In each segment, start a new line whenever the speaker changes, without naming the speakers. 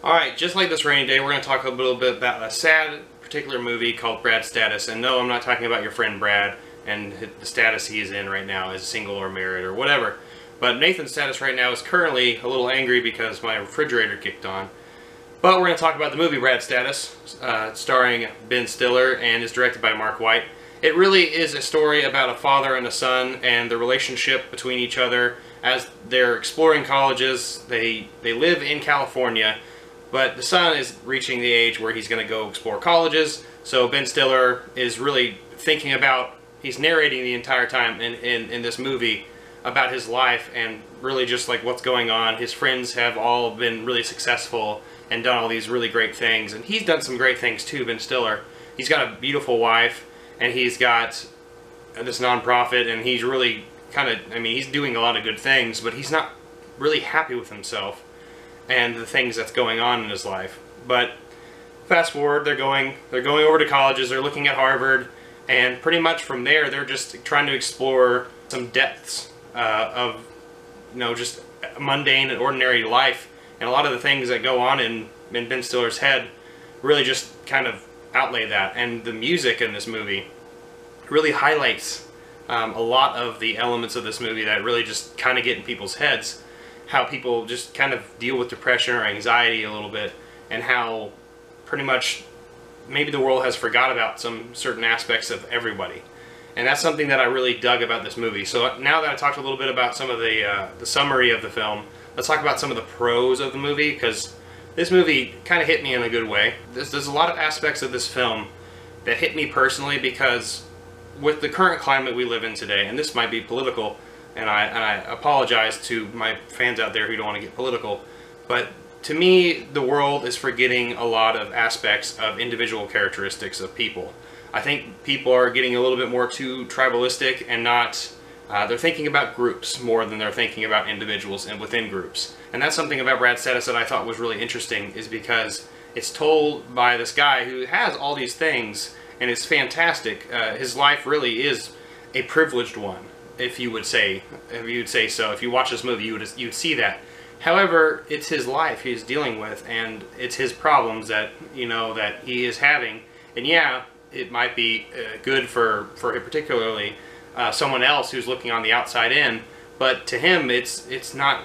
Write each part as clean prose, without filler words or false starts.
Alright, just like this rainy day, we're going to talk a little bit about a sad particular movie called Brad's Status. And no, I'm not talking about your friend Brad and the status he's in right now as single or married or whatever. But Nathan's status right now is currently a little angry because my refrigerator kicked on. But we're going to talk about the movie Brad's Status, starring Ben Stiller and is directed by Mark White. It really is a story about a father and a son and the relationship between each other as they're exploring colleges. They live in California, but the son is reaching the age where he's going to go explore colleges. So Ben Stiller is really thinking about, he's narrating the entire time in this movie about his life and really just like what's going on. His friends have all been really successful and done all these really great things. And he's done some great things too, Ben Stiller. He's got a beautiful wife and he's got this nonprofit and he's really he's doing a lot of good things, but he's not really happy with himself and the things that's going on in his life. But fast forward, they're going over to colleges, they're looking at Harvard, and pretty much from there they're just trying to explore some depths of just mundane and ordinary life, and a lot of the things that go on in Ben Stiller's head really just kind of outlay that. And the music in this movie really highlights a lot of the elements of this movie that really just kind of get in people's heads, how people just kind of deal with depression or anxiety a little bit, and how pretty much maybe the world has forgot about some certain aspects of everybody. And that's something that I really dug about this movie. So now that I talked a little bit about some of the summary of the film, let's talk about some of the pros of the movie, because this movie kind of hit me in a good way. There's a lot of aspects of this film that hit me personally, because with the current climate we live in today, and this might be political, and I apologize to my fans out there who don't want to get political, but to me, the world is forgetting a lot of aspects of individual characteristics of people. I think people are getting a little bit more too tribalistic and not, they're thinking about groups more than they're thinking about individuals and within groups. And that's something about Brad's Status that I thought was really interesting, is because it's told by this guy who has all these things and it's fantastic. His life really is a privileged one, if you would say so. If you watch this movie, you would see that. However, it's his life he's dealing with, and it's his problems that that he is having. And yeah, it might be good for particularly someone else who's looking on the outside in, but to him, he's not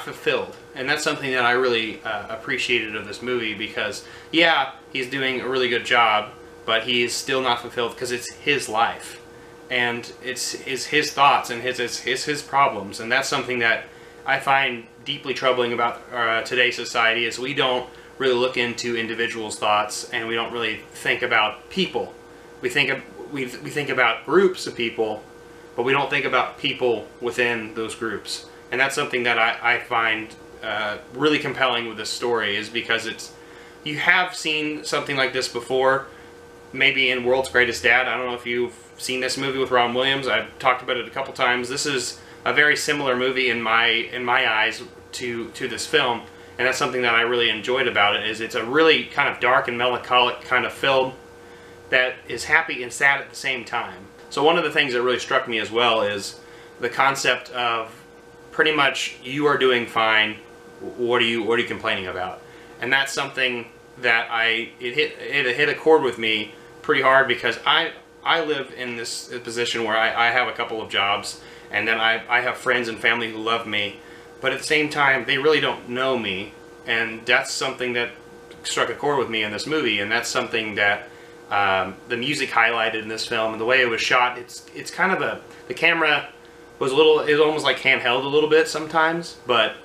fulfilled. And that's something that I really appreciated of this movie, because yeah, he's doing a really good job, but he is still not fulfilled because it's his life, and it's his thoughts and his problems. And that's something that I find deeply troubling about today's society, is we don't really look into individuals' thoughts, and we don't really think about people. We think about groups of people, but we don't think about people within those groups. And that's something that I find really compelling with this story, is because you have seen something like this before, maybe in World's Greatest Dad. I don't know if you've seen this movie with Robin Williams. I've talked about it a couple times. This is a very similar movie in my eyes to this film, and that's something that I really enjoyed about it. Is it's a really kind of dark and melancholic kind of film that is happy and sad at the same time. So one of the things that really struck me as well is the concept of pretty much, you are doing fine, what are you complaining about? And that's something that it hit a chord with me pretty hard, because I live in this position where I have a couple of jobs, and then I have friends and family who love me, but at the same time they really don't know me. And that's something that struck a chord with me in this movie, and that's something that the music highlighted in this film, and the way it was shot. It's kind of the camera was almost like handheld a little bit sometimes, but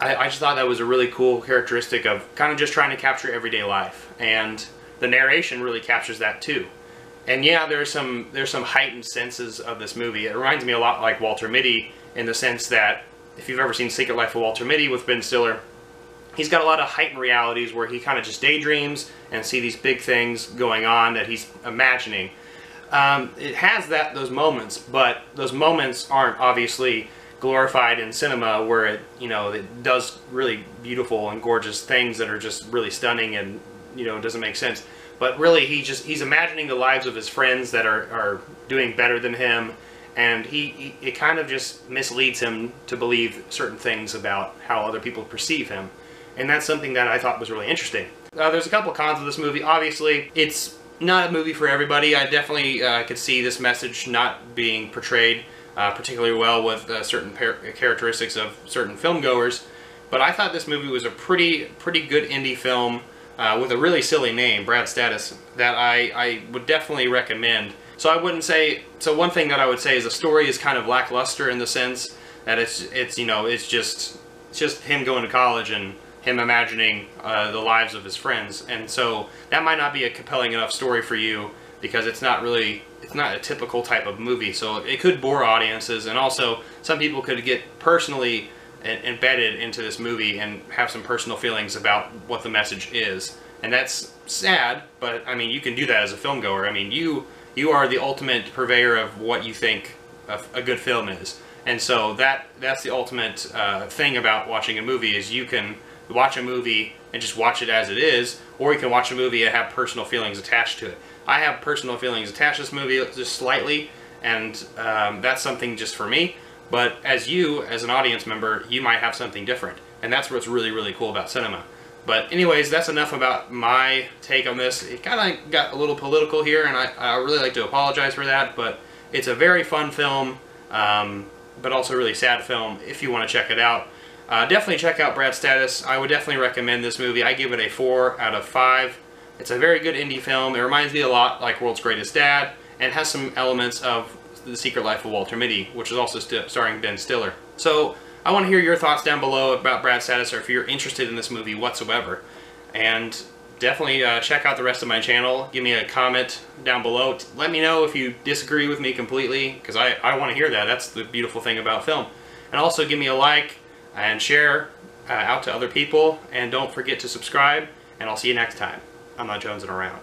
I just thought that was a really cool characteristic of kind of just trying to capture everyday life, and the narration really captures that too. And yeah, there's some heightened senses of this movie. It reminds me a lot like Walter Mitty, in the sense that if you've ever seen Secret Life of Walter Mitty with Ben Stiller, he's got a lot of heightened realities where he kind of just daydreams and see these big things going on that he's imagining. It has those moments, but those moments aren't obviously glorified in cinema, where it does really beautiful and gorgeous things that are just really stunning, and it doesn't make sense. But really, he's imagining the lives of his friends that are doing better than him, and it kind of just misleads him to believe certain things about how other people perceive him. and that's something that I thought was really interesting. There's a couple cons of this movie. Obviously, it's not a movie for everybody. I definitely could see this message not being portrayed particularly well with certain characteristics of certain filmgoers. But I thought this movie was a pretty good indie film with a really silly name, Brad Status, that I would definitely recommend. So I wouldn't say, so one thing that I would say is the story is kind of lackluster in the sense that it's you know, it's just him going to college and him imagining the lives of his friends, and so that might not be a compelling enough story for you because it's not a typical type of movie, so it could bore audiences, and also some people could get personally embedded into this movie and have some personal feelings about what the message is, and that's sad, but I mean, you can do that as a film goer. I mean, you are the ultimate purveyor of what you think a good film is, and so that's the ultimate thing about watching a movie, is you can watch a movie and just watch it as it is, or you can watch a movie and have personal feelings attached to it. I have personal feelings attached to this movie just slightly, and that's something just for me, but as an audience member, you might have something different, and that's what's really cool about cinema. But anyways, that's enough about my take on this. It kind of got a little political here, and I really like to apologize for that, but it's a very fun film, but also a really sad film if you want to check it out. Definitely check out Brad Status. I would definitely recommend this movie. I give it a 4 out of 5. It's a very good indie film. It reminds me a lot like World's Greatest Dad, and has some elements of The Secret Life of Walter Mitty, which is also starring Ben Stiller. So I want to hear your thoughts down below about Brad Status, or if you're interested in this movie whatsoever. And definitely check out the rest of my channel. Give me a comment down below. Let me know if you disagree with me completely, because I want to hear that. That's the beautiful thing about film. And also give me a like and share out to other people, and don't forget to subscribe, and I'll see you next time. I'm not jonesing around.